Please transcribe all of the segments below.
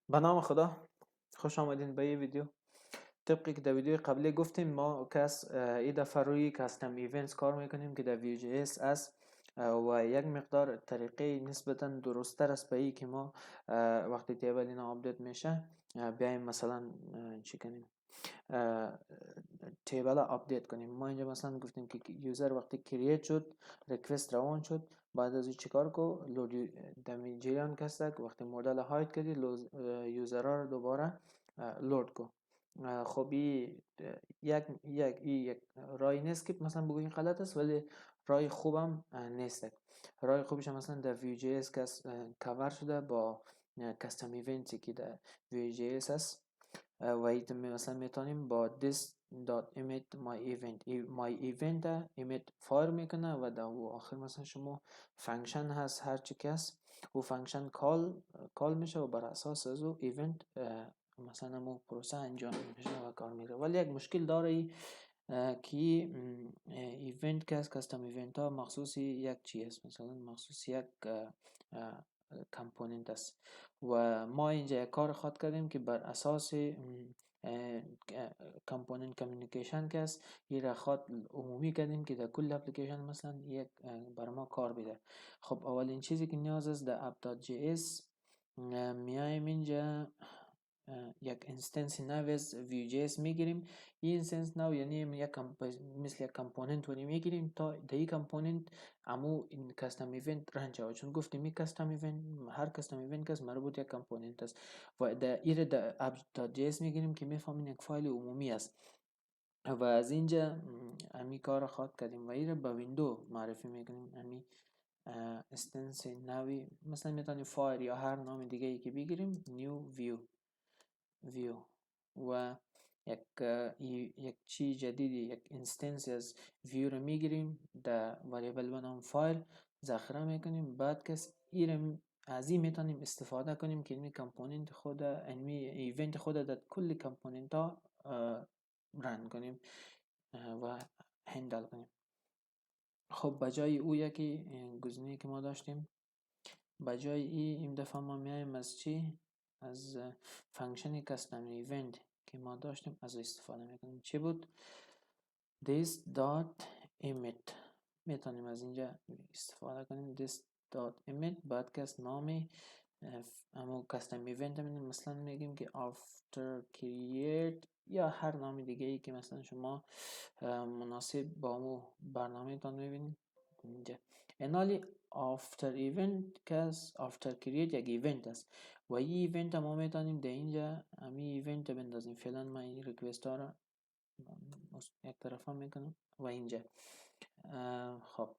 به نام خدا، خوش آمدین به این ویدیو. طبقی که در ویدیو قبلی گفتیم ما این دفعه روی کاستم ایونتس کار میکنیم که در VueJS است و یک مقدار طریقه نسبتا درست‌تر است به این که ما وقتی تیبل اینا آپدیت میشه بیایم مثلا چی کنیم، تیبل آپدیت کنیم. ما اینجا مثلا گفتیم که یوزر وقتی کرییت شد، ریکوست روان شد، بعد از این چیکار کو لود دمی جریان کستک وقتی مدل هایت کردی یوزرها رو دوباره لود کو. خب یک رای نیست که مثلا بگوییم غلط است، ولی رای خوبم نیست. رای خوبش مثلا در VueJS کاور شده با کاستم ایونتی که در VueJS است و ایت مثلا میتونیم با this.emit my event emit فایر میکنه و در آخر مثلا شما فانکشن هست، هر چی که هست و فانکشن کال میشه و بر اساس از او ایونت مثلا مو پروسه انجام میشه و کار میره. ولی یک مشکل داره که ایونت که از کاستم ایونت ها مخصوص یک چی است، مثلا مخصوص یک کامپوننت است و ما اینجا یک کار خواهد کردیم که بر اساس کامپوننت کامیونیکیشن که است این را خواهد عمومی کردیم که در کل اپلیکیشن مثلا یک بر ما کار بده. خب اولین چیزی که نیاز است در app.js میایم اینجا یک اینستنس نو از VueJS میگیریم. این اینستنس نو یعنی مثل یک کامپوننت ونی میگیریم تا در این کامپوننت امو این کاستم ایونت رن شود، چون گفتیم این کاستم ایونت هر کاستم ایونت که مربوط یک کامپوننت است و در ایره در app.js میگیریم که میفهمین یک فایل عمومی است و از اینجا امی کار خواهد کردیم و ایره با ویندو معرفی میکنیم. امی استنس نوی مثلا میتونیم فایر یا هر نام دیگه ای که بگیریم نیو ویو و یک چی جدیدی یک اینستنس از ویو رو میگیریم در واریبل به نام فایل ذخیره میکنیم. بعد کس از این میتونیم استفاده کنیم که این کامپوننت خود این ایونت خود در کل کامپوننت ها رن کنیم و هندل کنیم. خب بجای او یکی گزینه که ما داشتیم، بجای این دفعه ما میایم از چی؟ از فانکشن کاستم ایونت که ما داشتیم از استفاده میکنیم. چی بود؟ this.emit میتونیم از اینجا استفاده کنیم. this.emit بعد که از نامی اما کاستم ایونت مثلا میگیم که after create یا هر نام دیگه ای که مثلا شما مناسب با اون برنامه تان میبینید اینجا. انالی after event که از after create یک ایونت است و این ایونت ما میتونیم در اینجا امی ایونت بندازیم. فعلا من این ریکوست ها را یک طرفا میکنم و اینجا خب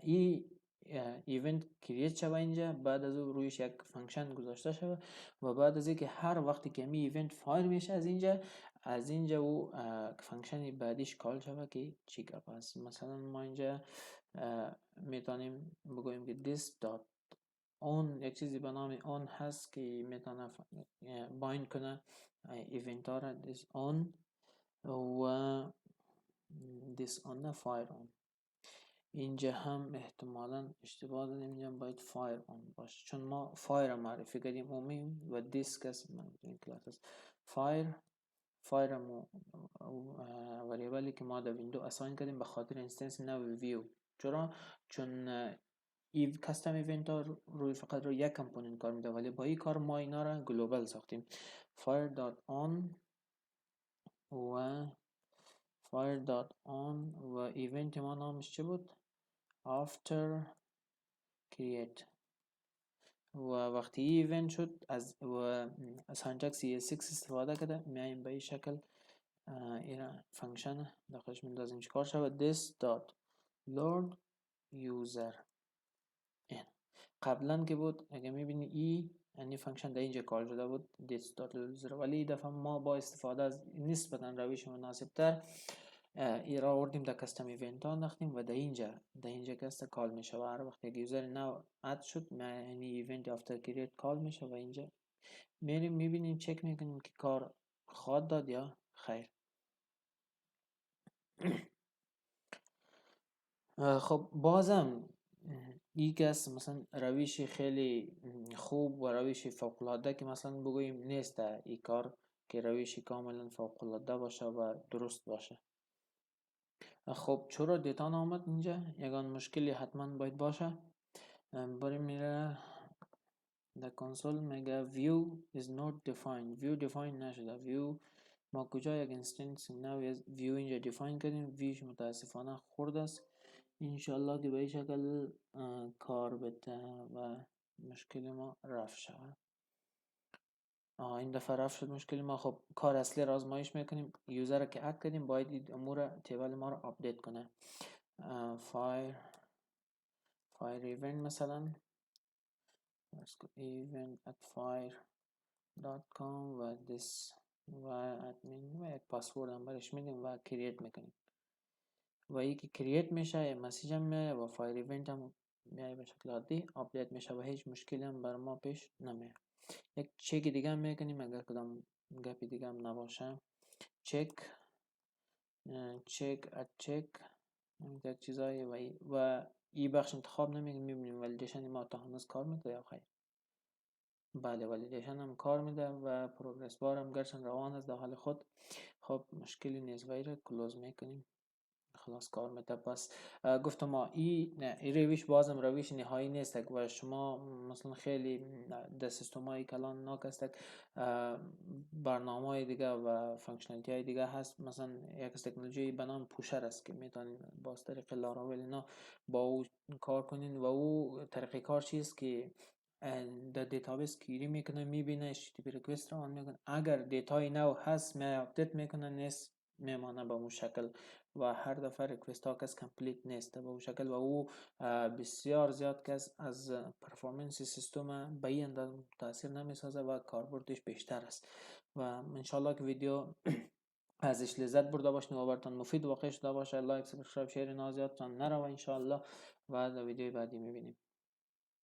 این ایونت کرییت شوه اینجا، بعد از او رویش یک فانکشن گذاشته شوه و بعد از اینکه هر وقتی که می ایونت فایر میشه از اینجا او فانکشن بعدیش کال شوه که چی گپ است. مثلا ما اینجا میتونیم بگوییم که this dot on یک چیزی به نام on هست که میتونه بایند کنه ایونت ها را this on و this on fire on. اینجا هم احتمالا اشتباه دادیم، اینجا باید فایر آن باشه چون ما فایر معرفی کردیم عمومی و دیسک است. من این کلاس است فایر وریبلی که ما در ویندو اساین کردیم به خاطر اینستنس نو ویو. چون این کاستم ایونت ها روی فقط روی یک کامپوننت کار میده، ولی با این کار ما اینا را گلوبال ساختیم. fire.on و fire.on و ایونت ما نامش چه بود؟ after create و وقتی ایونت شد از سانتکس CS6 استفاده کرده میایم به این شکل این فانکشن داخلش میندازیم چیکار شود this dot load user. قبلا که بود اگه میبینی یعنی فانکشن در اینجا کار شده بود this dot load user، ولی این دفعه ما با استفاده از نسبتا روش مناسب تر ای را آوردیم در کاستم ایونت ها انداختیم و در اینجا کاست کال میشه و هر وقت یک یوزر نو اد شد یعنی ایونت افتر کرییت کال میشه و اینجا میریم میبینیم چک میکنیم که کار خواد داد یا خیر. خب بازم این کس مثلا روش خیلی خوب و روش فوق العاده که مثلا بگوییم نیست این کار که روش کاملا فوق العاده باشه و درست باشه. خب چرا دیتا آمد اینجا؟ یگان مشکلی حتما باید باشه. بریم میره در کنسول میگه view is not defined. view define نشده. view ما کجا یک اینستنس نوی از view اینجا دیفاین کردیم، ویش متاسفانه خورد است. انشالله که به این شکل کار بده و مشکل ما رفت شود. این دفعه رفت شد مشکل ما. خب کار اصلی را آزمایش میکنیم. یوزر رو که اد کردیم باید این امور تیبل ما رو آپدیت کنه. فایر ایونت مثلا event at fire.com و this و admin و یک پاسورد هم برش میدیم و کرییت میکنیم و یکی کرییت میشه مسیج هم میاره و فایر ایونت هم میاره به شکل عادی آپدیت میشه و هیچ مشکلی هم بر ما پیش نمیاد. یک چک دیگه هم میکنیم اگر کدام گپی دیگه هم نباشه. چک چک یک چیزایی و این بخش انتخاب نمیکنیم، میبینیم ولیدیشن ما تا هنوز کار میکنه یا خیر. بله ولیدیشن هم کار میده و پروگرس بار هم گرچن روان است در حال خود. خب مشکلی نیست و این رو کلوز میکنیم. خلاص کار میده. پس گفتم ما این روش بازم روش نهایی نیست و شما مثلا خیلی در سیستم های کلان ناکستک برنامه های دیگه و فانکشنالیتی های دیگه هست. مثلا یک تکنولوژی به نام پوشر است که میتونین با طریق لاراول اینا با او کار کنین و او طریق کار چیست که در دیتابیس گیری میکنه، میبینه HTTP ریکوست رو آن میکنه، اگر دیتای نو هست می اپدیت میکنه، نیست میمانه به اون شکل و هر دفعه ریکوست ها کس کمپلیت نیست به اون شکل و او بسیار زیاد کس از پرفورمنس سیستم به این اندازه تاثیر نمیسازه و کاربردش بیشتر است. و انشالله که ویدیو ازش لذت برده باشین و براتون مفید واقع شده باشه. لایک، سابسکرایب، شیر نازیاتتان نرو انشالله و در ویدیو بعدی میبینیم.